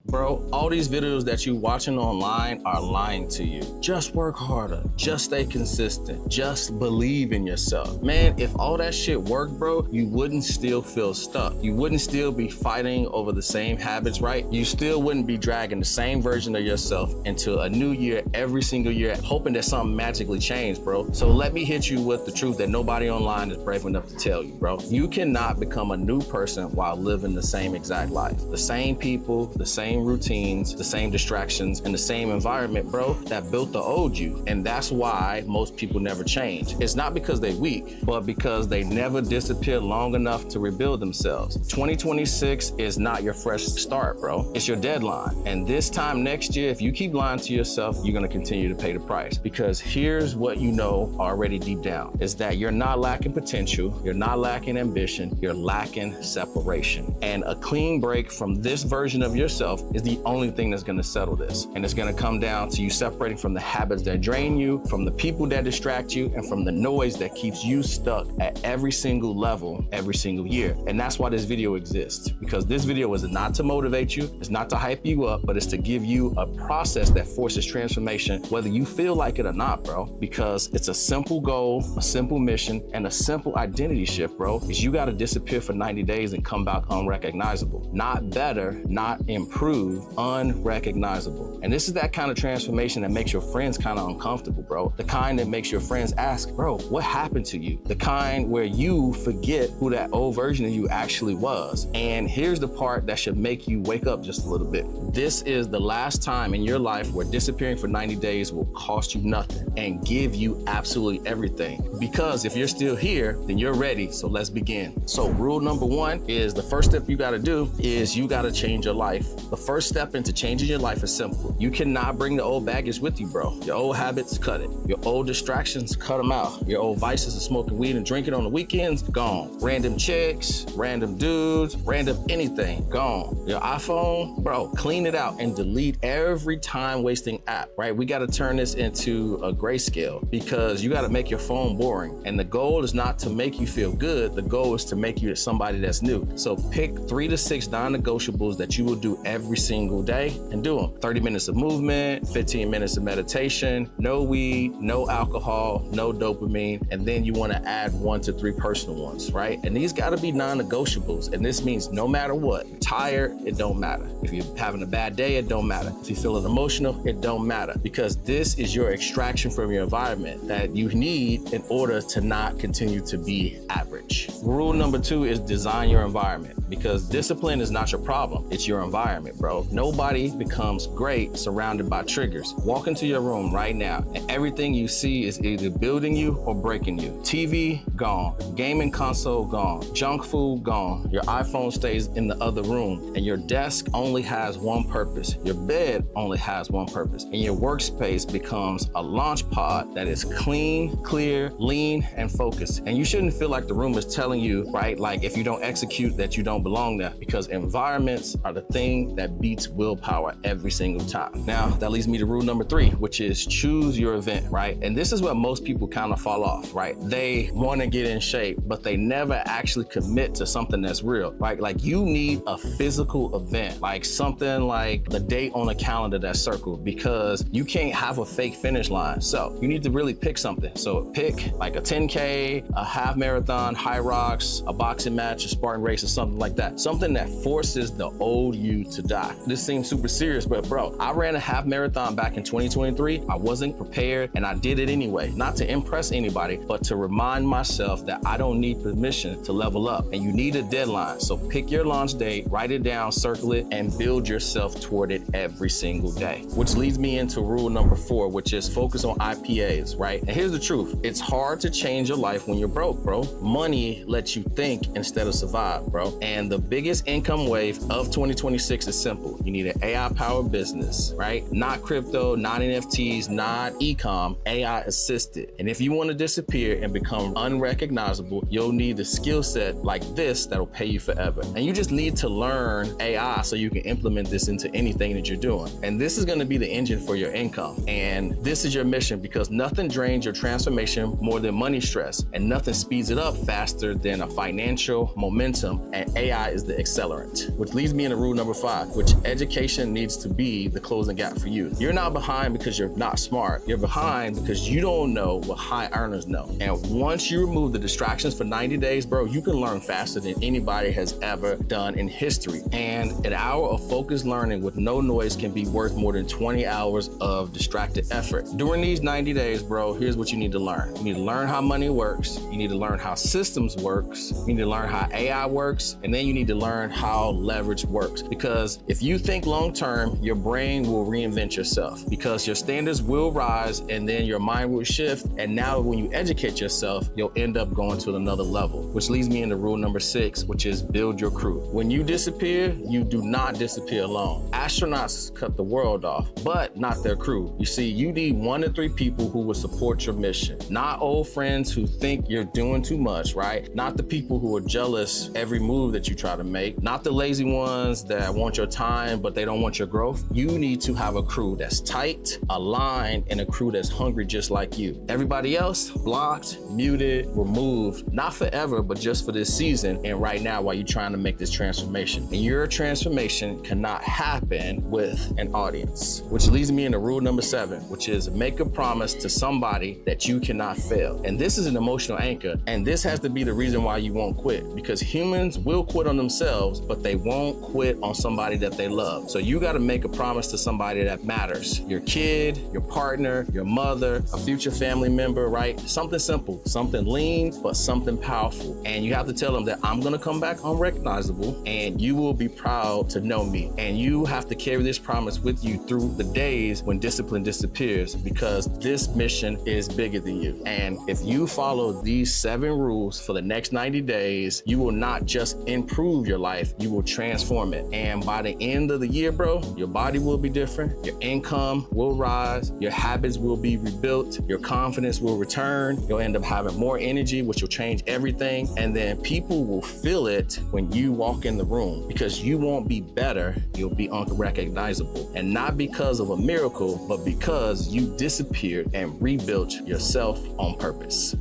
Bro, all these videos that you watching online are lying to you. Just work harder, just stay consistent, just believe in yourself. Man, if all that shit worked, bro, you wouldn't still feel stuck. You wouldn't still be fighting over the same habits, right? You still wouldn't be dragging the same version of yourself into a new year every single year, hoping that something magically changed, bro. So let me hit you with the truth that nobody online is brave enough to tell you, bro. You cannot become a new person while living the same exact life. The same people, the same routines, the same distractions, and the same environment, bro, that built the old you. And that's why most people never change. It's not because they're weak, but because they never disappear long enough to rebuild themselves. 2026 is not your fresh start, bro. It's your deadline. And this time next year, if you keep lying to yourself, you're gonna continue to pay the price. Because here's what you know already deep down, is that you're not lacking potential, you're not lacking ambition, you're lacking separation. And a clean break from this version of yourself is the only thing that's gonna settle this. And it's gonna come down to you separating from the habits that drain you, from the people that distract you, and from the noise that keeps you stuck at every single level, every single year. And that's why this video exists, because this video is not to motivate you, it's not to hype you up, but it's to give you a process that forces transformation, whether you feel like it or not, bro, because it's a simple goal, a simple mission, and a simple identity shift, bro, is you gotta disappear for 90 days and come back unrecognizable. Not better, not improved, unrecognizable. And this is that kind of transformation that makes your friends kind of uncomfortable, bro. The kind that makes your friends ask, bro, what happened to you? The kind where you forget who that old version of you actually was. And here's the part that should make you wake up just a little bit. This is the last time in your life where disappearing for 90 days will cost you nothing and give you absolutely everything. Because if you're still here, then you're ready, so let's begin. So rule number one is the first step you gotta do is you gotta change your life. The first step into changing your life is simple. You cannot bring the old baggage with you, bro. Your old habits, cut it. Your old distractions, cut them out. Your old vices of smoking weed and drinking on the weekends, gone. Random chicks, random dudes, random anything, gone. Your iPhone, bro, clean it out and delete every time wasting app, right? We gotta turn this into a grayscale because you gotta make your phone boring. And the goal is not to make you feel good. The goal is to make you somebody that's new. So pick 3 to 6 non-negotiables that you will do every single day and do them. 30 minutes of movement, 15 minutes of meditation, no weed, no alcohol, no dopamine, and then you wanna add 1 to 3 personal ones, right? And these gotta be non-negotiables. And this means no matter what, you're tired, it don't matter. If you're having a bad day, it don't matter. If you're feeling emotional, it don't matter. Because this is your extraction from your environment that you need in order to not continue to be average. Rule number 2 is design your environment, because discipline is not your problem, it's your environment, bro. Nobody becomes great surrounded by triggers. Walk into your room right now and everything you see is either building you or breaking you. TV, gone. Gaming console, gone. Junk food, gone. Your iPhone stays in the other room and your desk only has one purpose. Your bed only has one purpose. And your workspace becomes a launch pod that is clean, clear, lean, and focused. And you shouldn't feel like the room is telling you, right, like if you don't execute that you don't belong there, because environments are the thing that beats willpower every single time. Now, that leads me to rule number 3, which is choose your event, right? And this is where most people kind of fall off, right? They want to get in shape, but they never actually commit to something that's real, right? Like you need a physical event, like something like the date on a calendar that's circled, because you can't have a fake finish line. So you need to really pick something. So pick like a 10K, a half marathon, high rocks, a boxing match, a Spartan race, or something like that. Something that forces the old you to die. This seems super serious, but bro, I ran a half marathon back in 2023. I wasn't prepared and I did it anyway, not to impress anybody, but to remind myself that I don't need permission to level up, and you need a deadline. So pick your launch date, write it down, circle it, and build yourself toward it every single day. Which leads me into rule number 4, which is focus on IPAs, right? And here's the truth. It's hard to change your life when you're broke, bro. Money lets you think instead of survive, bro. And the biggest income wave of 2026 is simple. You need an AI-powered business, right? Not crypto, not NFTs, not e-com, AI assisted. And if you want to disappear and become unrecognizable, you'll need a skill set like this that'll pay you forever. And you just need to learn AI so you can implement this into anything that you're doing. And this is going to be the engine for your income. And this is your mission, because nothing drains your transformation more than money stress, and nothing speeds it up faster than a financial momentum, and AI is the accelerant. Which leads me into rule number 5, which education needs to be the closing gap for you. You're not behind because you're not smart. You're behind because you don't know what high earners know. And once you remove the distractions for 90 days, bro, you can learn faster than anybody has ever done in history. And an hour of focused learning with no noise can be worth more than 20 hours of distracted effort. During these 90 days, bro, here's what you need to learn. You need to learn how money works. You need to learn how systems works. You need to learn how AI works. And then you need to learn how leverage works. Because if you think long-term, your brain will reinvent yourself, because your standards will rise and then your mind will shift. And now when you educate yourself, you'll end up going to another level, which leads me into rule number 6, which is build your crew. When you disappear, you do not disappear alone. Astronauts cut the world off, but not their crew. You see, you need 1 to 3 people who will support your mission. Not old friends who think you're doing too much, right? Not the people who are jealous every move that you try to make. Not the lazy ones that want your time, but they don't want your growth. You need to have a crew that's tight, aligned, and a crew that's hungry just like you. Everybody else, blocked, muted, removed, not forever, but just for this season and right now while you're trying to make this transformation. And your transformation cannot happen with an audience, which leads me into rule number 7, which is make a promise to somebody that you cannot fail. And this is an emotional anchor, and this has to be the reason why you won't quit, because humans will quit on themselves, but they won't quit on somebody that they love. So you got to make a promise to somebody that matters. Your kid, your partner, your mother, a future family member, right? Something simple, something lean, but something powerful. And you have to tell them that I'm going to come back unrecognizable and you will be proud to know me. And you have to carry this promise with you through the days when discipline disappears, because this mission is bigger than you. And if you follow these 7 rules for the next 90 days, you will not just improve your life, you will transform it. And by the end of the year, bro, your body will be different, your income will rise, your habits will be rebuilt, your confidence will return, you'll end up having more energy, which will change everything. And then people will feel it when you walk in the room, because you won't be better, you'll be unrecognizable. And not because of a miracle, but because you disappeared and rebuilt yourself on purpose.